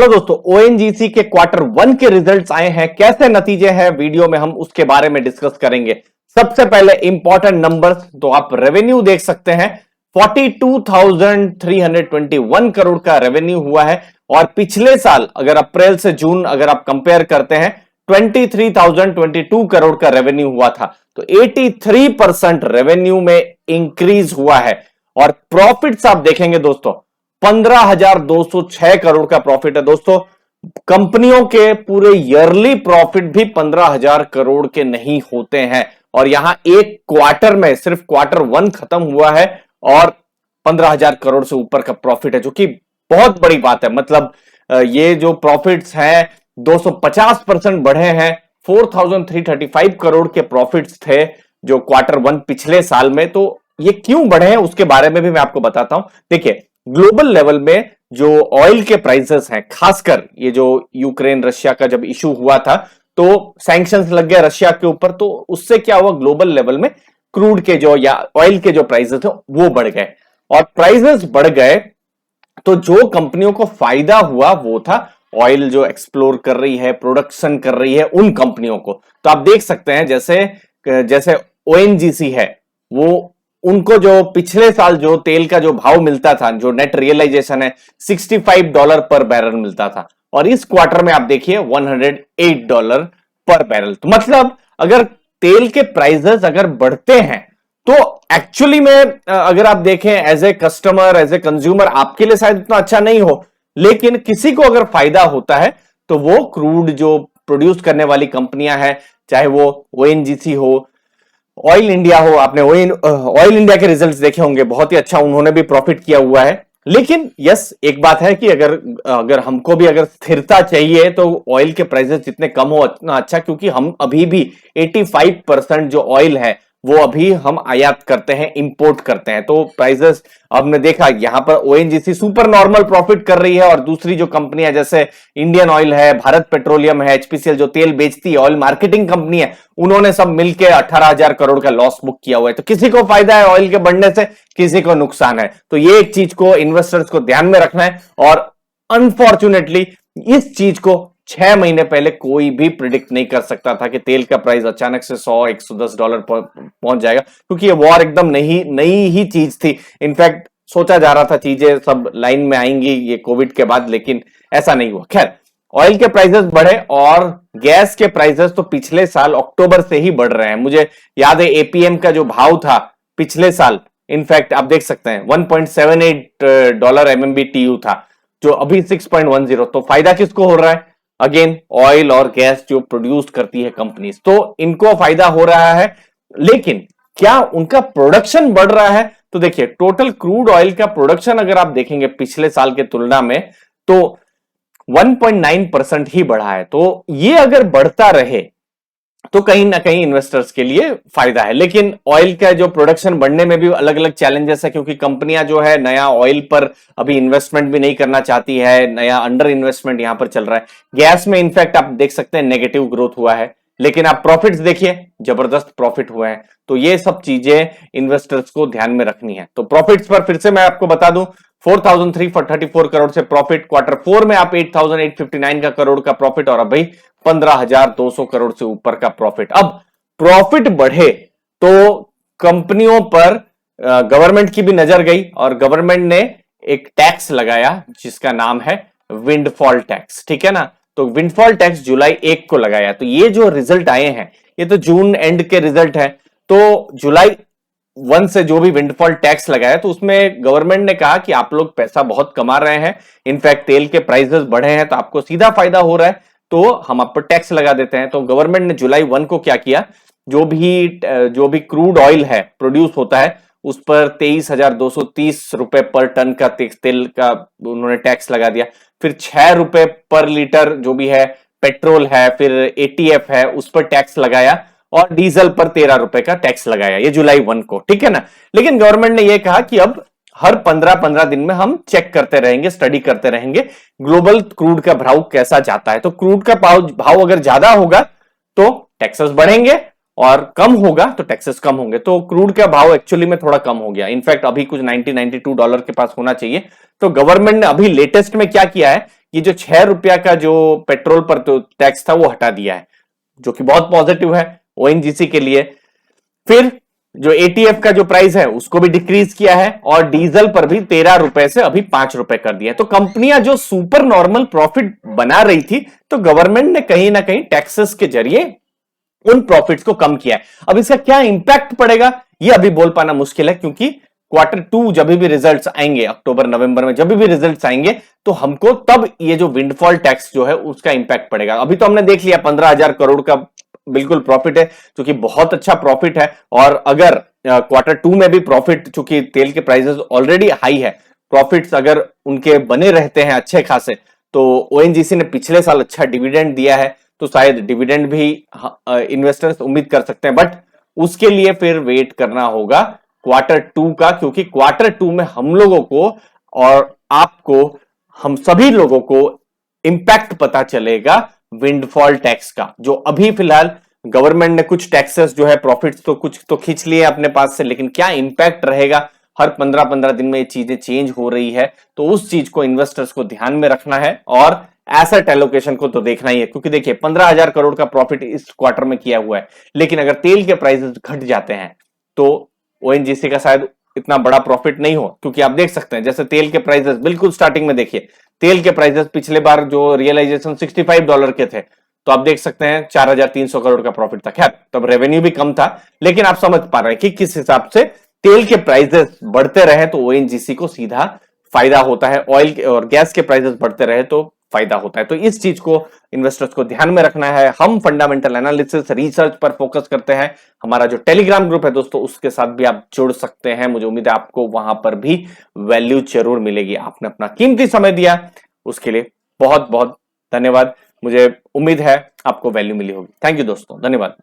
तो दोस्तों ओएनजीसी के क्वार्टर वन के रिजल्ट्स आए हैं, कैसे नतीजे हैं वीडियो में हम उसके बारे में डिस्कस करेंगे। सबसे पहले इंपॉर्टेंट नंबर्स, तो आप रेवेन्यू देख सकते हैं 42,321 करोड़ का रेवेन्यू हुआ है और पिछले साल अगर अप्रैल से जून अगर आप कंपेयर करते हैं 23,022 करोड़ का रेवेन्यू हुआ था, तो 83% रेवेन्यू में इंक्रीज हुआ है। और प्रॉफिट्स आप देखेंगे दोस्तों 15,206 करोड़ का प्रॉफिट है। दोस्तों कंपनियों के पूरे ईयरली प्रॉफिट भी 15,000 करोड़ के नहीं होते हैं और यहां एक क्वार्टर में सिर्फ क्वार्टर वन खत्म हुआ है और 15,000 करोड़ से ऊपर का प्रॉफिट है, जो कि बहुत बड़ी बात है। मतलब ये जो प्रॉफिट्स हैं 250% बढ़े हैं। 4,335 करोड़ के प्रॉफिट्स थे जो क्वार्टर वन पिछले साल में। तो ये क्यों बढ़े हैं उसके बारे में भी मैं आपको बताता हूं। देखिए ग्लोबल लेवल में जो ऑयल के प्राइसेस हैं, खासकर ये जो यूक्रेन रशिया का जब इशू हुआ था तो सैंक्शंस लग गया रशिया के ऊपर, तो उससे क्या हुआ ग्लोबल लेवल में क्रूड के जो या ऑयल के जो प्राइसेस थे वो बढ़ गए और प्राइसेस बढ़ गए तो जो कंपनियों को फायदा हुआ वो था ऑयल जो एक्सप्लोर कर रही है, प्रोडक्शन कर रही है, उन कंपनियों को। तो आप देख सकते हैं जैसे जैसे ओएनजीसी है, वो उनको जो पिछले साल जो तेल का जो भाव मिलता था, जो नेट रियलाइजेशन है $65 पर बैरल मिलता था और इस क्वार्टर में आप देखिए $108 पर बैरल। तो मतलब अगर तेल के प्राइसेस अगर बढ़ते हैं तो एक्चुअली में अगर आप देखें as a customer, as a consumer, आपके लिए शायद इतना अच्छा नहीं हो, लेकिन किसी को अगर फायदा होता है तो वो क्रूड जो प्रोड्यूस करने वाली कंपनियां हैं, चाहे वो ओएनजीसी हो, ऑयल इंडिया हो। आपने ऑयल इंडिया के रिजल्ट्स देखे होंगे, बहुत ही अच्छा उन्होंने भी प्रॉफिट किया हुआ है। लेकिन यस, एक बात है कि अगर हमको भी अगर स्थिरता चाहिए तो ऑयल के प्राइसेस जितने कम हो उतना अच्छा, क्योंकि हम अभी भी 85% जो ऑयल है वो अभी हम आयात करते हैं, इंपोर्ट करते हैं। तो प्राइसेस हमने देखा यहां पर ओएनजीसी सुपर नॉर्मल प्रॉफिट कर रही है और दूसरी जो कंपनियां जैसे इंडियन ऑयल है, भारत पेट्रोलियम है, एचपीसीएल जो तेल बेचती है, ऑयल मार्केटिंग कंपनी है, उन्होंने सब मिलकर 18,000 करोड़ का लॉस बुक किया हुआ है। तो किसी को फायदा है ऑयल के बढ़ने से, किसी को नुकसान है। तो ये एक चीज को इन्वेस्टर्स को ध्यान में रखना है और अनफॉर्चुनेटली इस चीज को 6 महीने पहले कोई भी प्रिडिक्ट नहीं कर सकता था कि तेल का प्राइस अचानक से $100-110 पहुंच जाएगा, क्योंकि ये वॉर एकदम नई ही चीज थी। इनफैक्ट सोचा जा रहा था चीजें सब लाइन में आएंगी ये कोविड के बाद, लेकिन ऐसा नहीं हुआ। खैर, ऑयल के प्राइसेस बढ़े और गैस के प्राइसेस तो पिछले साल अक्टूबर से ही बढ़ रहे हैं। मुझे याद है एपीएम का जो भाव था पिछले साल, इनफैक्ट आप देख सकते हैं $1.78 MMBTU था, जो अभी 6.10। तो फायदा किसको हो रहा है? अगेन ऑयल और गैस जो प्रोड्यूस करती है कंपनीज, तो इनको फायदा हो रहा है। लेकिन क्या उनका प्रोडक्शन बढ़ रहा है? तो देखिए टोटल क्रूड ऑयल का प्रोडक्शन अगर आप देखेंगे पिछले साल के तुलना में तो 1.9% ही बढ़ा है। तो ये अगर बढ़ता रहे तो कहीं ना कहीं इन्वेस्टर्स के लिए फायदा है। लेकिन ऑयल का जो प्रोडक्शन बढ़ने में भी अलग अलग चैलेंजेस है, क्योंकि कंपनियां जो है नया ऑयल पर अभी इन्वेस्टमेंट भी नहीं करना चाहती है, नया अंडर इन्वेस्टमेंट यहां पर चल रहा है। गैस में इनफैक्ट आप देख सकते हैं नेगेटिव ग्रोथ हुआ है, लेकिन आप प्रॉफिट्स देखिए जबरदस्त प्रॉफिट हुए हैं। तो ये सब चीजें इन्वेस्टर्स को ध्यान में रखनी है। तो प्रॉफिट्स पर फिर से मैं आपको बता दूं 4,334 करोड़ से प्रॉफिट, क्वार्टर फोर में आप 8,859 का करोड़ का प्रॉफिट और अभी 15,200 करोड़ से ऊपर का प्रॉफिट। अब प्रॉफिट बढ़े तो कंपनियों पर गवर्नमेंट की भी नजर गई और गवर्नमेंट ने एक टैक्स लगाया जिसका नाम है विंडफॉल टैक्स, ठीक है ना। तो विंडफॉल टैक्स जुलाई 1 को लगाया। तो ये जो रिजल्ट आए हैं ये तो जून एंड के रिजल्ट है। तो जुलाई 1 से जो भी विंडफॉल टैक्स लगाया तो उसमें गवर्नमेंट ने कहा कि आप लोग पैसा बहुत कमा रहे हैं, इनफैक्ट तेल के प्राइसेस बढ़े हैं तो आपको सीधा फायदा हो रहा है, तो हम आप पर टैक्स लगा देते हैं। तो गवर्नमेंट ने जुलाई 1 को क्या किया, जो भी क्रूड ऑयल है प्रोड्यूस होता है उस पर 23,230 रुपए पर टन का तेल का उन्होंने टैक्स लगा दिया। फिर 6 रुपए पर लीटर जो भी है पेट्रोल है, फिर एटीएफ है, उस पर टैक्स लगाया और डीजल पर 13 रुपए का टैक्स लगाया, ये जुलाई 1 को, ठीक है ना। लेकिन गवर्नमेंट ने यह कहा कि अब हर 15-15 दिन में हम चेक करते रहेंगे, स्टडी करते रहेंगे ग्लोबल क्रूड का भाव कैसा जाता है। तो क्रूड का भाव अगर ज्यादा होगा तो टैक्सेस बढ़ेंगे और कम होगा तो टैक्सेस कम होंगे, तो क्रूड का भाव एक्चुअली में थोड़ा कम हो गया। इनफैक्ट अभी कुछ 92 डॉलर के पास होना चाहिए। तो गवर्नमेंट ने अभी लेटेस्ट में क्या किया है कि जो 6 रुपया का जो पेट्रोल पर तो टैक्स था वो हटा दिया है, जो कि बहुत पॉजिटिव है ओएनजीसी के लिए। फिर जो एटीएफ का जो प्राइस है उसको भी डिक्रीज किया है और डीजल पर भी 13 रुपए से अभी 5 रुपए कर दिया। तो कंपनियां जो सुपर नॉर्मल प्रॉफिट बना रही थी, तो गवर्नमेंट ने कहीं ना कहीं टैक्सेस के जरिए उन प्रॉफिट्स को कम किया है। अब इसका क्या इंपैक्ट पड़ेगा ये अभी बोल पाना मुश्किल है, क्योंकि क्वार्टर 2 जब भी रिजल्ट्स आएंगे, अक्टूबर नवंबर में जब भी रिजल्ट्स आएंगे, तो हमको तब ये जो विंडफॉल टैक्स जो है उसका इंपैक्ट पड़ेगा। अभी तो हमने देख लिया 15,000 करोड़ का बिल्कुल प्रॉफिट है, जो कि बहुत अच्छा प्रॉफिट है। और अगर क्वार्टर 2 में भी प्रॉफिट, चूंकि तेल के प्राइसेस ऑलरेडी हाई है, प्रॉफिट्स अगर उनके बने रहते हैं अच्छे खासे, तो ओएनजीसी ने पिछले साल अच्छा डिविडेंड दिया है, तो शायद डिविडेंड भी इन्वेस्टर्स उम्मीद कर सकते हैं। बट उसके लिए फिर वेट करना होगा क्वार्टर 2 का, क्योंकि क्वार्टर 2 में हम लोगों को और आपको, हम सभी लोगों को इंपैक्ट पता चलेगा विंडफॉल टैक्स का। जो अभी फिलहाल गवर्नमेंट ने कुछ टैक्सेस जो है प्रॉफिट्स तो कुछ तो खींच लिए अपने पास से, लेकिन क्या इंपैक्ट रहेगा, हर 15-15 दिन में ये चीजें चेंज हो रही है, तो उस चीज को इन्वेस्टर्स को ध्यान में रखना है और एसेट एलोकेशन को तो देखना ही है। क्योंकि देखिए 15,000 करोड़ का प्रॉफिट इस क्वार्टर में किया हुआ है, लेकिन अगर तेल के प्राइसेस घट जाते हैं तो ओएनजीसी का शायद इतना बड़ा प्रॉफिट नहीं हो। क्योंकि आप देख सकते हैं जैसे तेल के प्राइसेस बिल्कुल स्टार्टिंग में देखिए, तेल के प्राइसेस पिछले बार जो रियलाइजेशन 65 डॉलर के थे, तो आप देख सकते हैं 4,300 करोड़ का प्रॉफिट था। खैर तब रेवेन्यू भी कम था, लेकिन आप समझ पा रहे हैं कि किस हिसाब से तेल के प्राइसेस बढ़ते रहे तो ओएनजीसी को सीधा फायदा होता है, ऑयल और गैस के प्राइसेस बढ़ते रहे तो फायदा होता है। तो इस चीज को इन्वेस्टर्स को ध्यान में रखना है। हम फंडामेंटल एनालिसिस रिसर्च पर फोकस करते हैं। हमारा जो टेलीग्राम ग्रुप है दोस्तों, उसके साथ भी आप जुड़ सकते हैं। मुझे उम्मीद है आपको वहां पर भी वैल्यू जरूर मिलेगी। आपने अपना कीमती समय दिया, उसके लिए बहुत बहुत धन्यवाद। मुझे उम्मीद है आपको वैल्यू मिली होगी। थैंक यू दोस्तों, धन्यवाद।